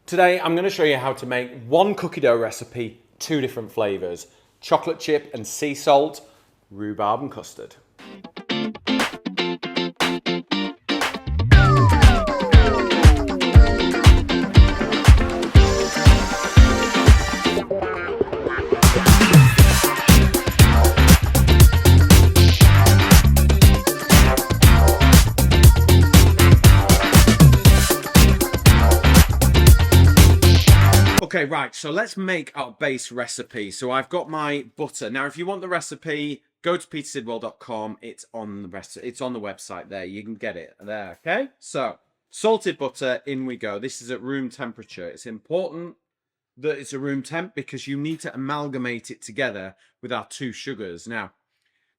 Today I'm going to show you how to make one cookie dough recipe, two different flavours: chocolate chip and sea salt, rhubarb and custard. Okay, right, so let's make our base recipe. So I've got my butter. Now, if you want the recipe, go to petersidwell.com. It's on the website there. You can get it there, okay? So, salted butter, in we go. This is at room temperature. It's important that it's a room temp because you need to amalgamate it together with our two sugars. Now,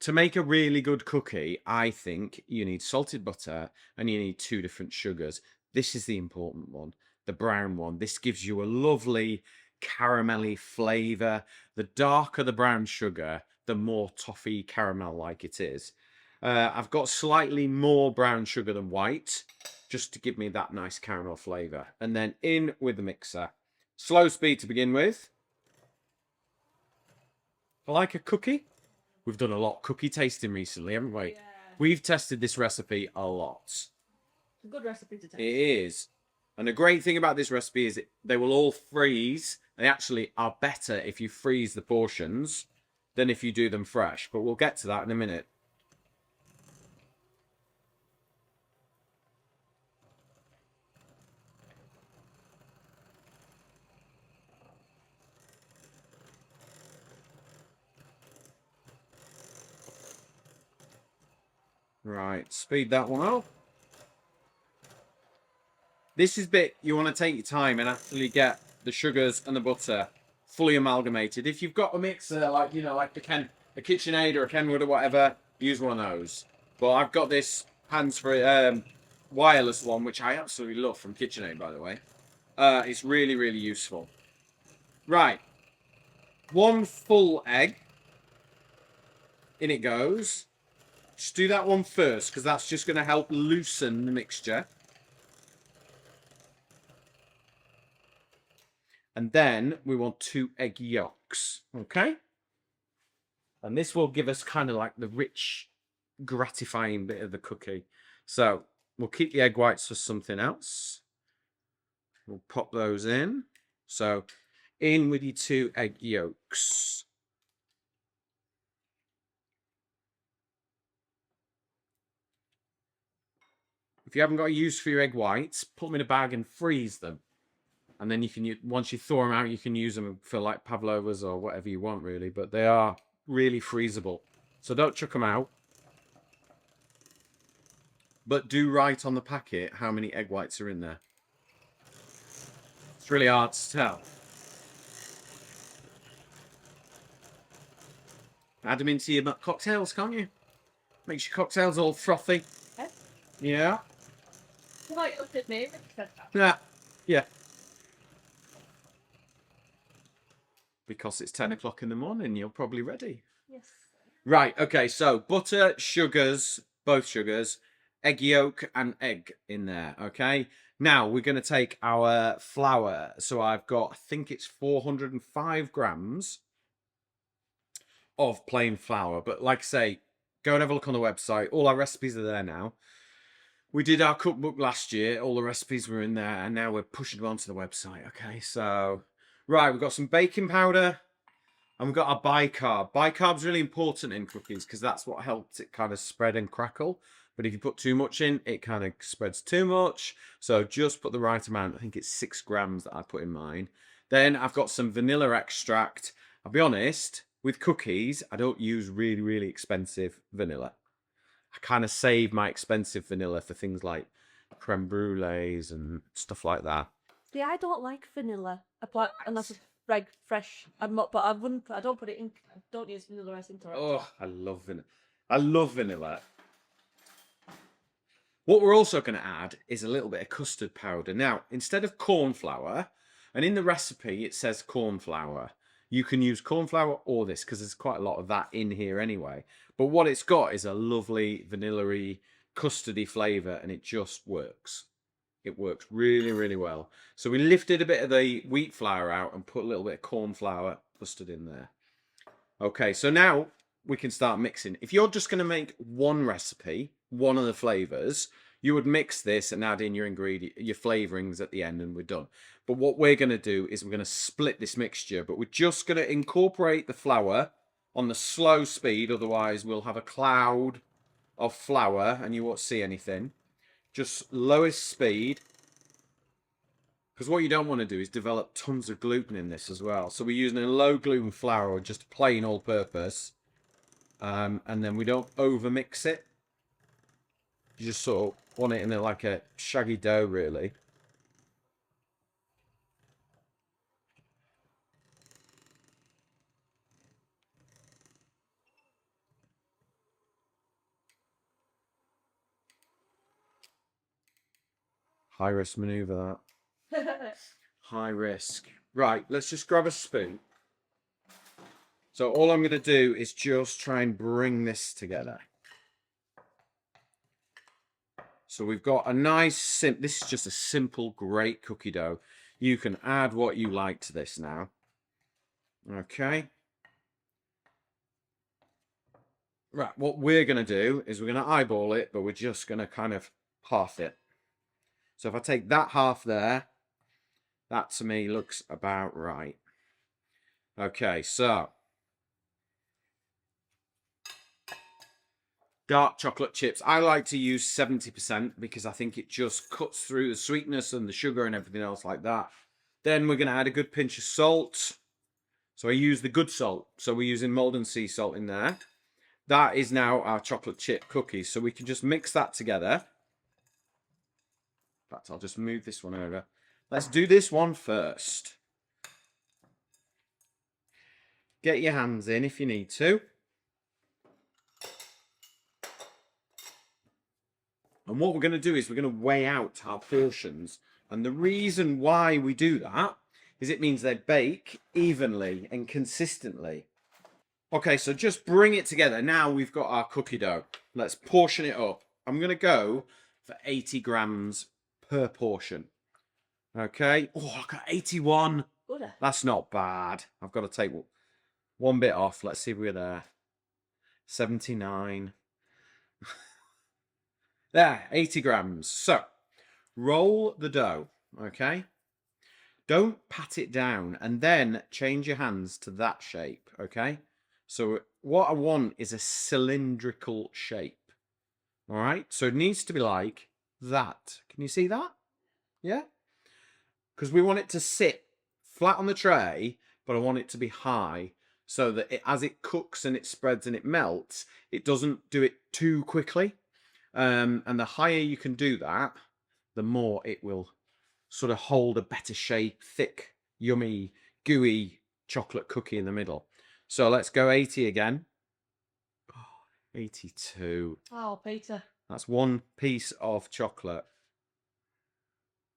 to make a really good cookie, I think you need salted butter and you need two different sugars. This is the important one. The brown one. This gives you a lovely caramelly flavour. The darker the brown sugar, the more toffee caramel like it is. I've got slightly more brown sugar than white, just to give me that nice caramel flavour. And then in with the mixer. Slow speed to begin with. I like a cookie. We've done a lot of cookie tasting recently, haven't we? Yeah. We've tested this recipe a lot. It's a good recipe to taste. It is. And the great thing about this recipe is they will all freeze. They actually are better if you freeze the portions than if you do them fresh. But we'll get to that in a minute. Right, speed that one up. This is bit you want to take your time and actually get the sugars and the butter fully amalgamated. If you've got a mixer like like a KitchenAid or a Kenwood or whatever, use one of those. But I've got this hands-free wireless one, which I absolutely love, from KitchenAid, by the way. It's really, really useful. Right, one full egg. In it goes. Just do that one first because that's just going to help loosen the mixture. And then we want 2 egg yolks, okay? And this will give us kind of like the rich, gratifying bit of the cookie. So we'll keep the egg whites for something else. We'll pop those in. So in with your 2 egg yolks. If you haven't got a use for your egg whites, put them in a bag and freeze them. And then you can, once you thaw them out, you can use them for like pavlovas or whatever you want, really. But they are really freezable. So don't chuck them out. But do write on the packet how many egg whites are in there. It's really hard to tell. Add them into your cocktails, can't you? Makes your cocktails all frothy. Yeah. You might look at me when you said that. Yeah. Yeah. Because it's 10 o'clock in the morning, you're probably ready. Yes. Right, okay, so butter, sugars, both sugars, egg yolk and egg in there, okay? Now, we're going to take our flour. So I've got, I think it's 405 grams of plain flour. But like I say, go and have a look on the website. All our recipes are there now. We did our cookbook last year. All the recipes were in there. And now we're pushing them onto the website, okay? So... right, we've got some baking powder and we've got our bicarb. Bicarb's really important in cookies because that's what helps it kind of spread and crackle. But if you put too much in, it kind of spreads too much. So just put the right amount. I think it's 6 grams that I put in mine. Then I've got some vanilla extract. I'll be honest, with cookies, I don't use really, really expensive vanilla. I kind of save my expensive vanilla for things like creme brulees and stuff like that. See, I don't like vanilla. Unless it's fresh. I don't put it in. I don't use vanilla essence or. Oh, I love vanilla. I love vanilla. What we're also going to add is a little bit of custard powder. Now, instead of corn flour, and in the recipe it says corn flour, you can use corn flour or this because there's quite a lot of that in here anyway. But what it's got is a lovely vanilla-y, custardy flavour, and it just works. It works really, really well. So we lifted a bit of the wheat flour out and put a little bit of corn flour custard in there. Okay, so now we can start mixing. If you're just going to make one recipe, one of the flavors, you would mix this and add in your your flavorings at the end, and we're done. But what we're going to do is we're going to split this mixture, but we're just going to incorporate the flour on the slow speed, otherwise we'll have a cloud of flour and you won't see anything. Just lowest speed, because what you don't want to do is develop tons of gluten in this as well. So we're using a low gluten flour, or just plain all purpose, and then we don't over mix it. You just sort of want it in like a shaggy dough, really. High risk maneuver, that. High risk. Right, let's just grab a spoon. So all I'm going to do is just try and bring this together. So we've got a nice, this is just a simple, great cookie dough. You can add what you like to this now. Okay. Right, what we're going to do is we're going to eyeball it, but we're just going to kind of half it. So if I take that half there, that to me looks about right. Okay, so dark chocolate chips. I like to use 70% because I think it just cuts through the sweetness and the sugar and everything else like that. Then we're going to add a good pinch of salt. So I use the good salt. So we're using Malden sea salt in there. That is now our chocolate chip cookies. So we can just mix that together. In fact, I'll just move this one over. Let's do this one first. Get your hands in if you need to. And what we're going to do is we're going to weigh out our portions. And the reason why we do that is it means they bake evenly and consistently. Okay, so just bring it together. Now we've got our cookie dough. Let's portion it up. I'm going to go for 80 grams per portion. Okay. Oh, I got 81. Good. That's not bad. I've got to take one bit off. Let's see if we're there. 79. There, 80 grams. So, roll the dough, okay? Don't pat it down, and then change your hands to that shape, okay? So what I want is a cylindrical shape, all right? So it needs to be like that. Can you see that? Yeah? Because we want it to sit flat on the tray, but I want it to be high so that as it cooks and it spreads and it melts, it doesn't do it too quickly. And the higher you can do that, the more it will sort of hold a better shape, thick, yummy, gooey chocolate cookie in the middle. So let's go 80 again. 82. Oh, Peter. That's one piece of chocolate.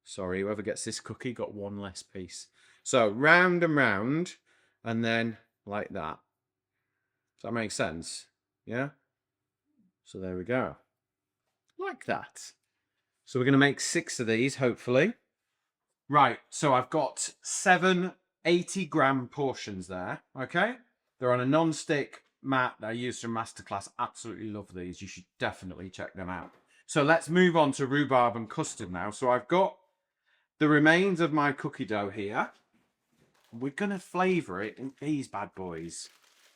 Sorry, whoever gets this cookie got one less piece. So round and round, and then like that. Does that make sense? Yeah? So there we go. Like that. So we're going to make 6 of these, hopefully. Right, so I've got 7 80-gram portions there, okay? They're on a non-stick mat that I used from Masterclass. Absolutely love these. You should definitely check them out. So let's move on to rhubarb and custard now. So I've got the remains of my cookie dough here. We're going to flavour it in these bad boys.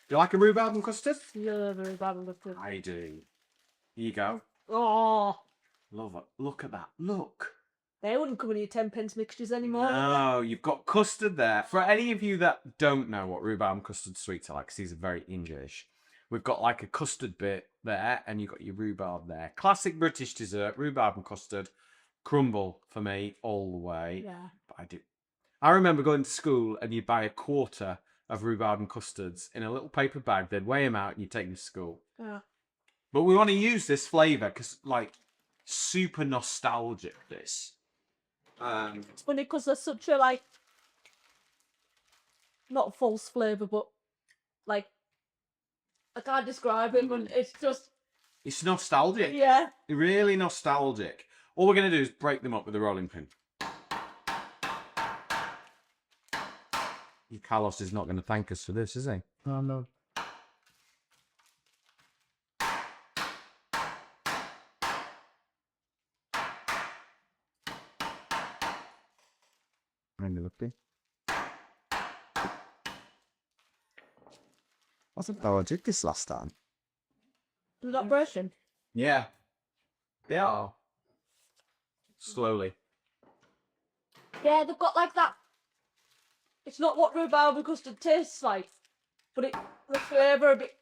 Do you like a rhubarb and custard? Yeah, very bad looking. I do. Here you go. Oh, Love it. Look at that. Look. they wouldn't come in your 10p mixtures anymore. No, you've got custard there. For any of you that don't know what rhubarb and custard sweets are like, because these are very English, we've got like a custard bit there, and you've got your rhubarb there. Classic British dessert, rhubarb and custard. Crumble for me all the way. Yeah. But I remember going to school and you'd buy a quarter of rhubarb and custards in a little paper bag. They'd weigh them out and you'd take them to school. Yeah. But we want to use this flavour because, like, super nostalgic, this. It's funny because they're such a, like, not false flavour, but, like, I can't describe it, but it's just... It's nostalgic. Yeah. Really nostalgic. All we're going to do is break them up with a rolling pin. Carlos is not going to thank us for this, is he? Oh, no. Really lucky. I think I did this last time. Is that breaking? Yeah. They are. Slowly. Yeah, they've got like that. It's not what rhubarb and custard tastes like, but the flavour a bit.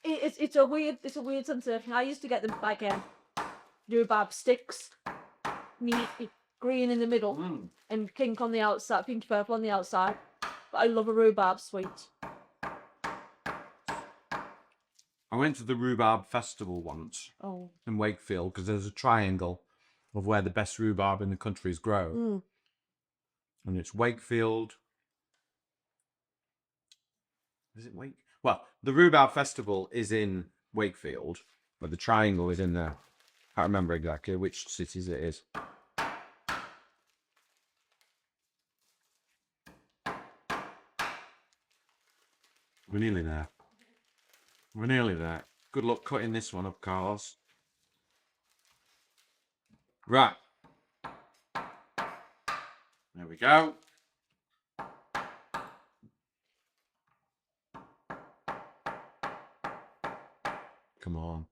It's a weird sensation. I used to get them like rhubarb sticks, neat green in the middle and pink on the outside, pink purple on the outside. But I love a rhubarb sweet. I went to the Rhubarb Festival once in Wakefield because there's a triangle of where the best rhubarb in the countries grow. And it's Wakefield. Is it Wake? Well, the Rhubarb Festival is in Wakefield, but the triangle is in there. I can't remember exactly which cities it is. We're nearly there. We're nearly there. Good luck cutting this one up, Carlos. Right. There we go. Come on.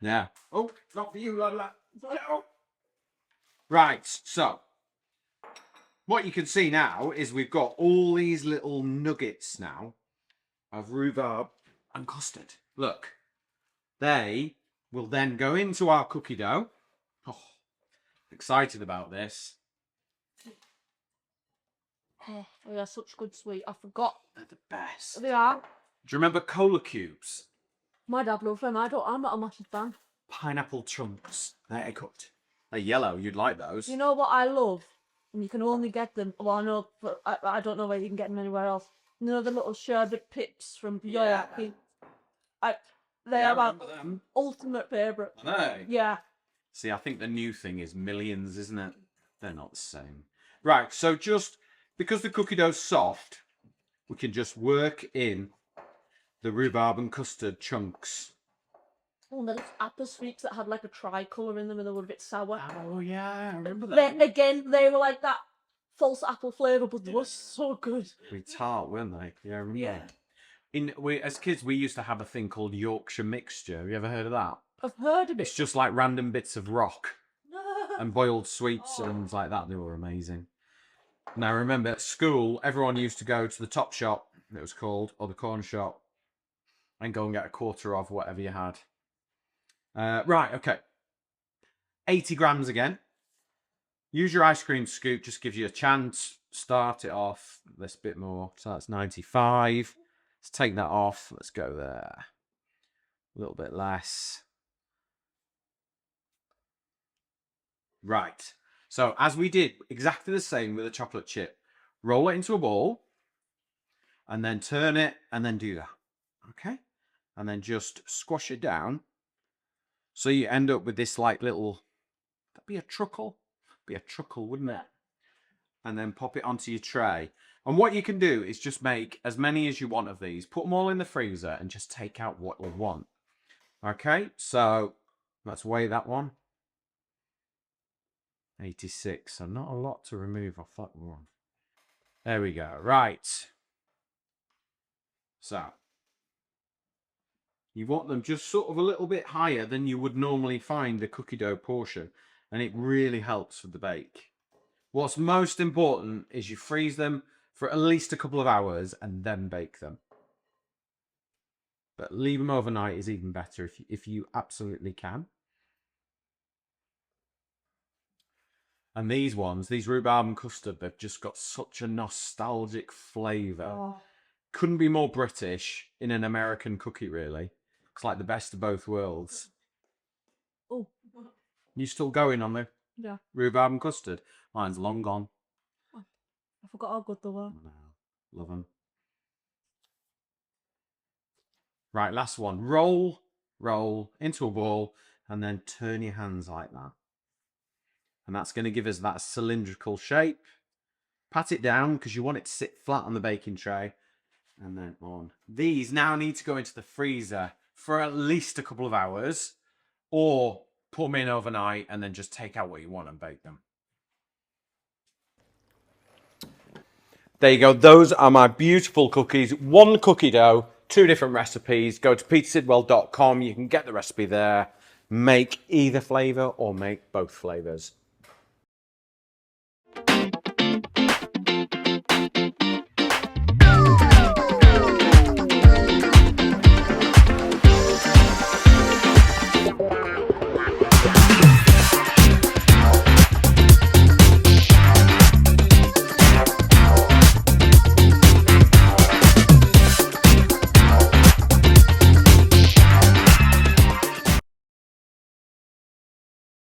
Yeah. Oh, not for you, Lola. No. Right, so what you can see now is we've got all these little nuggets now of rhubarb and custard. Look, they will then go into our cookie dough. Oh, excited about this. Oh, they're such good sweet. I forgot. They're the best. They are. Do you remember cola cubes? My dad loves them. I'm not a massive fan. Pineapple chunks. They're cooked. They're yellow. You'd like those. You know what I love? And you can only get them. Well, I know, but I don't know where you can get them anywhere else. You know the little sherbet pips from Yoyaki? They are my ultimate favourite. I know. Yeah. See, I think the new thing is millions, isn't it? They're not the same. Right, so just because the cookie dough's soft, we can just work in the rhubarb and custard chunks. Oh, and there's apple sweets that had like a tricolour in them and they were a bit sour. Oh, yeah, I remember that. Then again, they were like that false apple flavour, but they were so good. Really tart, weren't they? Yeah, I remember. Yeah. As kids, we used to have a thing called Yorkshire mixture. Have you ever heard of that? I've heard of it. It's just like random bits of rock and boiled sweets and things like that. They were amazing. And I remember at school, everyone used to go to the top shop, it was called, or the corner shop, and go and get a quarter of whatever you had. Right, okay. 80 grams again. Use your ice cream scoop, just gives you a chance. Start it off this bit more. So that's 95. Let's take that off. Let's go there. A little bit less. Right. So as we did exactly the same with a chocolate chip, roll it into a ball and then turn it and then do that. Okay. And then just squash it down. So you end up with this like little, that'd be a truckle. Be a truckle, wouldn't it? And then pop it onto your tray. And what you can do is just make as many as you want of these. Put them all in the freezer and just take out what you want. Okay, so let's weigh that one. 86, so not a lot to remove off that one. There we go, right. So, you want them just sort of a little bit higher than you would normally find a cookie dough portion. And it really helps with the bake. What's most important is you freeze them for at least a couple of hours and then bake them. But leave them overnight is even better if you absolutely can. And these ones, these rhubarb and custard, they've just got such a nostalgic flavour. Oh. Couldn't be more British in an American cookie, really. It's like the best of both worlds. Oh. You still going on the rhubarb and custard? Mine's long gone. I forgot how good they were. No, love them. Right, last one. Roll into a ball. and then turn your hands like that. And that's going to give us that cylindrical shape. Pat it down because you want it to sit flat on the baking tray. And then on. These now need to go into the freezer for at least a couple of hours, or put them in overnight and then just take out what you want and bake them. There you go. Those are my beautiful cookies. One cookie dough, 2 different recipes. Go to petersidwell.com. You can get the recipe there. Make either flavour or make both flavours.